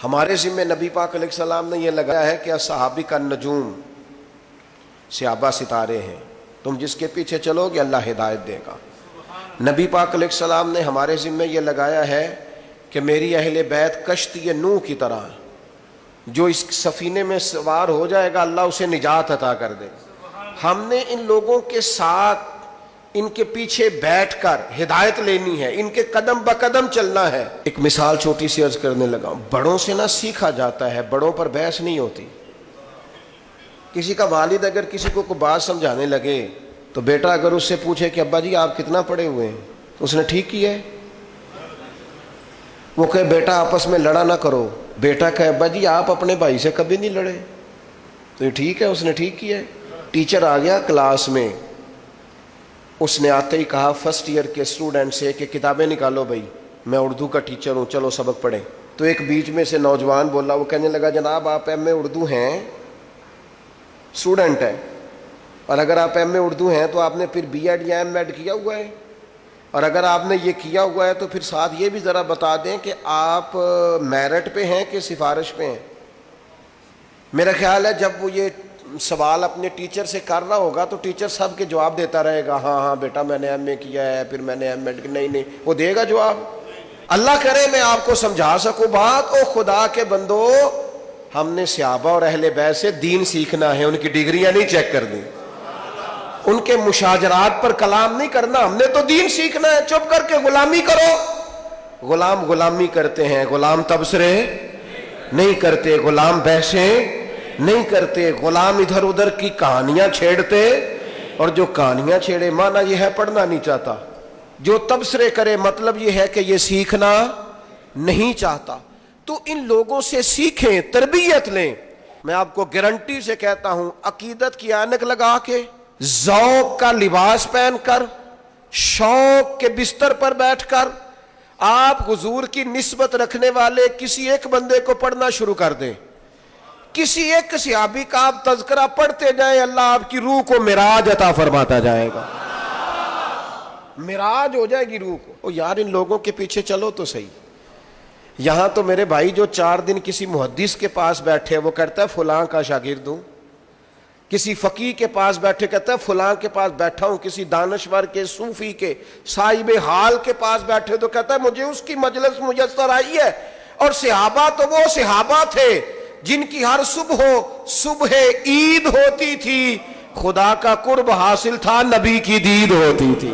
ہمارے ذمہ نبی پاک علیہ السلام نے یہ لگایا ہے کہ صحابی کا نجوم، صحابہ ستارے ہیں، تم جس کے پیچھے چلو گے اللہ ہدایت دے گا۔ نبی پاک علیہ السلام نے ہمارے ذمہ یہ لگایا ہے کہ میری اہل بیت کشتی نوح کی طرح، جو اس سفینے میں سوار ہو جائے گا اللہ اسے نجات عطا کر دے۔ ہم نے ان لوگوں کے ساتھ، ان کے پیچھے بیٹھ کر ہدایت لینی ہے، ان کے قدم بقدم چلنا ہے۔ ایک مثال چھوٹی سی عرض کرنے لگا، بڑوں سے نہ سیکھا جاتا ہے، بڑوں پر بحث نہیں ہوتی۔ کسی کا والد اگر کسی کو کوئی بات سمجھانے لگے تو بیٹا اگر اس سے پوچھے کہ ابا جی آپ کتنا پڑھے ہوئے ہیں، اس نے ٹھیک کیا ہے؟ وہ کہے بیٹا آپس میں لڑا نہ کرو، بیٹا کہے ابا جی آپ اپنے بھائی سے کبھی نہیں لڑے، تو یہ ٹھیک ہے، اس نے ٹھیک کیا ہے۔ ٹیچر آ گیا کلاس میں، اس نے آتے ہی کہا فرسٹ ایئر کے اسٹوڈنٹ سے کہ کتابیں نکالو بھائی، میں اردو کا ٹیچر ہوں، چلو سبق پڑھیں۔ تو ایک بیچ میں سے نوجوان بولا، وہ کہنے لگا جناب آپ ایم اے اردو ہیں، اسٹوڈنٹ ہے، اور اگر آپ ایم اے اردو ہیں تو آپ نے پھر بی ایڈ یا ایم ایڈ کیا ہوا ہے، اور اگر آپ نے یہ کیا ہوا ہے تو پھر ساتھ یہ بھی ذرا بتا دیں کہ آپ میرٹ پہ ہیں کہ سفارش پہ ہیں۔ میرا خیال ہے جب وہ یہ سوال اپنے ٹیچر سے کر رہا ہوگا تو ٹیچر سب کے جواب دیتا رہے گا، ہاں ہاں بیٹا میں نے ایم اے کیا ہے، پھر میں نے ایم ایڈ، نہیں وہ دے گا جواب۔ اللہ کرے میں آپ کو سمجھا سکوں بات۔ او خدا کے بندو، ہم نے صحابہ اور اہل بیت سے دین سیکھنا ہے، ان کی ڈگریاں نہیں چیک کرنی، ان کے مشاجرات پر کلام نہیں کرنا، ہم نے تو دین سیکھنا ہے۔ چپ کر کے غلامی کرو۔ غلام غلامی کرتے ہیں، غلام تبصرے نہیں کرتے، غلام بحثیں نہیں کرتے، غلام ادھر ادھر کی کہانیاں چھیڑتے، اور جو کہانیاں چھیڑے مانا یہ ہے پڑھنا نہیں چاہتا، جو تبصرے کرے مطلب یہ ہے کہ یہ سیکھنا نہیں چاہتا۔ تو ان لوگوں سے سیکھیں، تربیت لیں۔ میں آپ کو گارنٹی سے کہتا ہوں، عقیدت کی اینک لگا کے، ذوق کا لباس پہن کر، شوق کے بستر پر بیٹھ کر آپ حضور کی نسبت رکھنے والے کسی ایک بندے کو پڑھنا شروع کر دیں، کسی ایک صحابی کا آپ تذکرہ پڑھتے جائیں، اللہ آپ کی روح کو معراج عطا فرماتا جائے گا، معراج ہو جائے گی روح کو۔ او یار ان لوگوں کے پیچھے چلو تو صحیح۔ یہاں تو میرے بھائی جو 4 دن کسی محدث کے پاس بیٹھے وہ کہتا ہے فلاں کا شاگرد ہوں، کسی فقیہ کے پاس بیٹھے کہتا ہے فلاں کے پاس بیٹھا ہوں، کسی دانشور کے، صوفی کے، صاحب حال کے پاس بیٹھے تو کہتا ہے مجھے اس کی مجلس میسر آئی ہے۔ اور صحابہ تو وہ صحابہ تھے جن کی ہر صبح عید ہوتی تھی، خدا کا قرب حاصل تھا، نبی کی دید ہوتی تھی۔